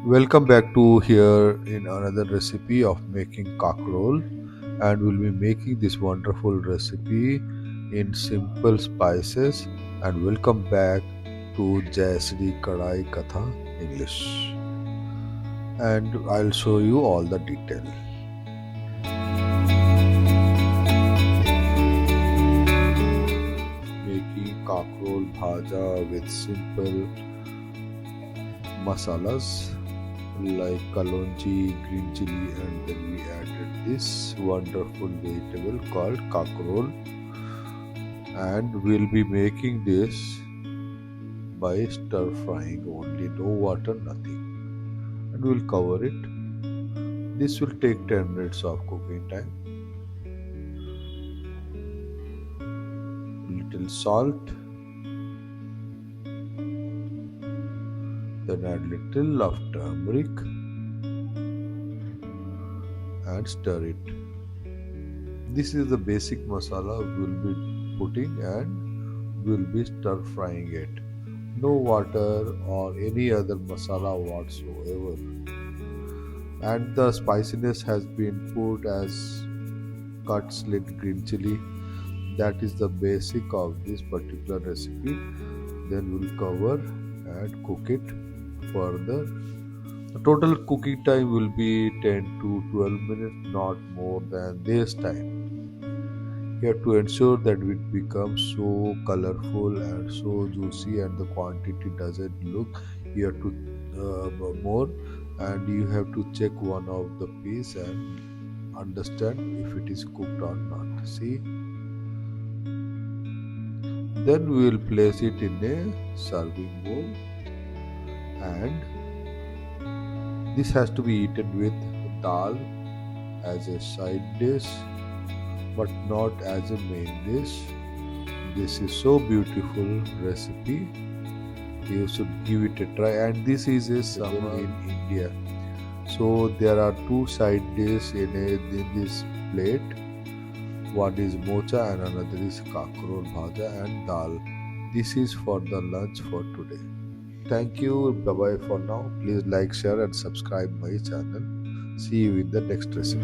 Welcome back to here in another recipe of making kakrol, and we'll be making this wonderful recipe in simple spices. And welcome back to Jayasri Kadai Katha English, and I'll show you all the detail. Making kakrol bhaja with simple masalas like kalonji, green chili, and then we added this wonderful vegetable called kakrol, and we'll be making this by stir frying only, no water, nothing, and we'll cover it. This will take 10 minutes of cooking time. Little salt, then add little of turmeric and stir it. This is the basic masala we'll be putting, and we'll be stir frying it. No water or any other masala whatsoever. And the spiciness has been put as cut slit green chili. That is the basic of this particular recipe. Then we'll cover and cook it further. The total cooking time will be 10 to 12 minutes, not more than this time. You have to ensure that it becomes so colorful and so juicy, and the quantity doesn't look. You have to more, and you have to check one of the piece and understand if it is cooked or not. See, then we will place it in a serving bowl, and this has to be eaten with dal as a side dish, but not as a main dish. This is so beautiful recipe. You should give it a try. And this is a summer in India. So there are two side dishes in this plate. One is mocha and another is kakrol bhaja and dal. This is for the lunch for today. Thank you. Bye bye for now. Please like, share, and subscribe my channel. See you in the next recipe.